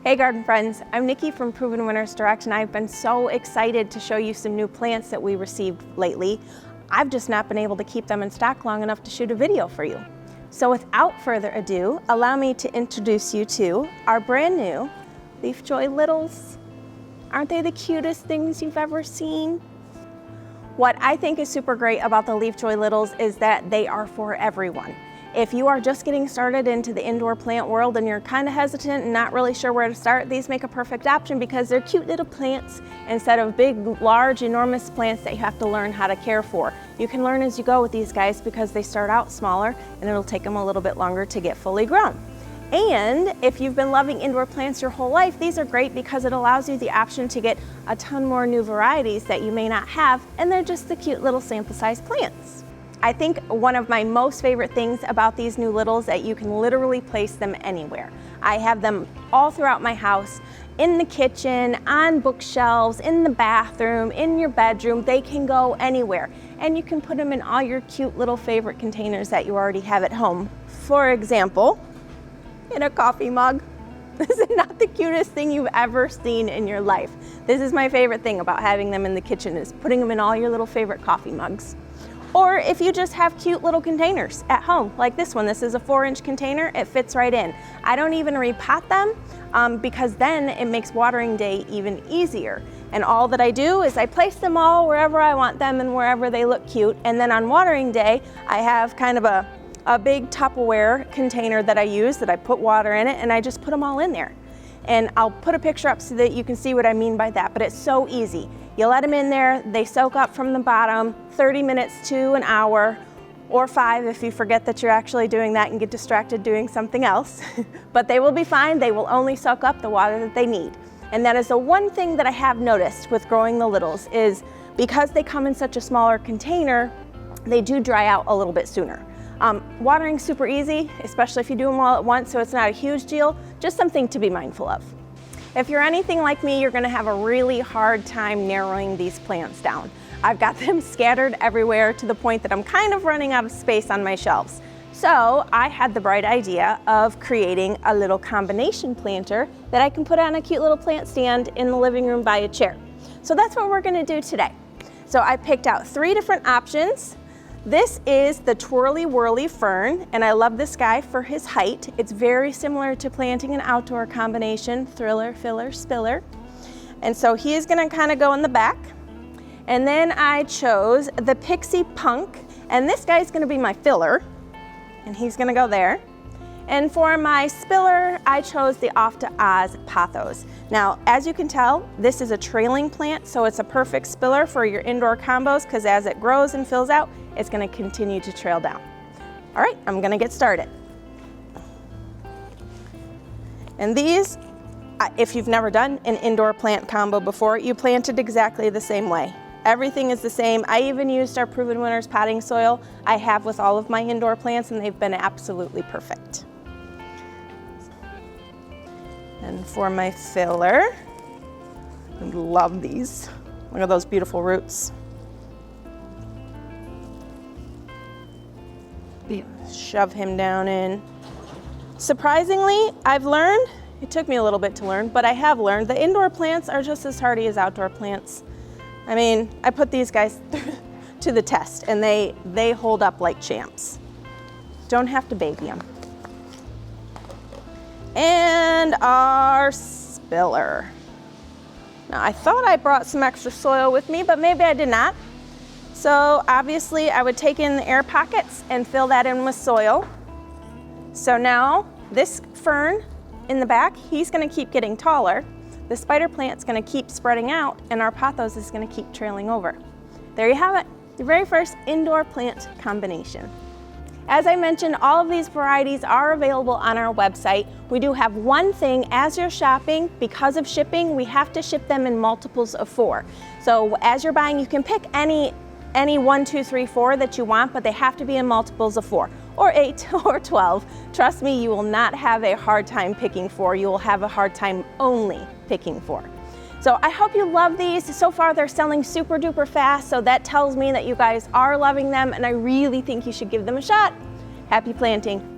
Hey garden friends, I'm Nikki from Proven Winners Direct, and I've been so excited to show you some new plants that we received lately. I've just not been able to keep them in stock long enough to shoot a video for you. So without further ado, allow me to introduce you to our brand new leafjoy littles. Aren't they the cutest things you've ever seen? What I think is super great about the leafjoy littles is that they are for everyone. If you are just getting started into the indoor plant world and you're kind of hesitant and not really sure where to start, these make a perfect option because they're cute little plants instead of big, large, enormous plants that you have to learn how to care for. You can learn as you go with these guys because they start out smaller and it'll take them a little bit longer to get fully grown. And if you've been loving indoor plants your whole life, these are great because it allows you the option to get a ton more new varieties that you may not have, and they're just the cute little sample-sized plants. I think one of my most favorite things about these new littles that you can literally place them anywhere. I have them all throughout my house, in the kitchen, on bookshelves, in the bathroom, in your bedroom. They can go anywhere. And you can put them in all your cute little favorite containers that you already have at home. For example, in a coffee mug. This is not the cutest thing you've ever seen in your life. This is my favorite thing about having them in the kitchen, is putting them in all your little favorite coffee mugs. Or if you just have cute little containers at home, like this one. This is a 4-inch container, it fits right in. I don't even repot them because then it makes watering day even easier. And all that I do is I place them all wherever I want them and wherever they look cute. And then on watering day, I have kind of a big Tupperware container that I use, that I put water in it, and I just put them all in there. And I'll put a picture up so that you can see what I mean by that, but it's so easy. You let them in there, they soak up from the bottom, 30 minutes to an hour, or 5 if you forget that you're actually doing that and get distracted doing something else. But they will be fine, they will only soak up the water that they need. And that is the one thing that I have noticed with growing the littles, is because they come in such a smaller container, they do dry out a little bit sooner. Watering's super easy, especially if you do them all at once, so it's not a huge deal, just something to be mindful of. If you're anything like me, you're gonna have a really hard time narrowing these plants down. I've got them scattered everywhere to the point that I'm kind of running out of space on my shelves. So I had the bright idea of creating a little combination planter that I can put on a cute little plant stand in the living room by a chair. So that's what we're gonna do today. So I picked out 3 different options. This is the twirly whirly fern, and I love this guy for his height. It's very similar to planting an outdoor combination, thriller, filler, spiller. And so he is gonna kind of go in the back. And then I chose the pixie punk, and this guy's gonna be my filler, and he's gonna go there. And for my spiller, I chose the Off to Oz pothos. Now, as you can tell, this is a trailing plant, so it's a perfect spiller for your indoor combos, because as it grows and fills out, it's gonna continue to trail down. All right, I'm gonna get started. And these, if you've never done an indoor plant combo before, you plant it exactly the same way. Everything is the same. I even used our Proven Winners potting soil I have with all of my indoor plants, and they've been absolutely perfect. And for my filler, I love these. Look at those beautiful roots. Shove him down in. Surprisingly, I've learned, it took me a little bit to learn, but I have learned that indoor plants are just as hardy as outdoor plants. I mean, I put these guys to the test, and they hold up like champs. Don't have to baby them. And our spiller. Now, I thought I brought some extra soil with me, but maybe I did not. So obviously I would take in the air pockets and fill that in with soil. So now this fern in the back, he's gonna keep getting taller. The spider plant's gonna keep spreading out, and our pothos is gonna keep trailing over. There you have it, the very first indoor plant combination. As I mentioned, all of these varieties are available on our website. We do have one thing: as you're shopping, because of shipping, we have to ship them in multiples of 4. So as you're buying, you can pick any 1, 2, 3, 4 that you want, but they have to be in multiples of 4, or 8, or 12. Trust me, you will not have a hard time picking 4. You will have a hard time only picking 4. So I hope you love these. So far they're selling super duper fast, so that tells me that you guys are loving them, and I really think you should give them a shot. Happy planting.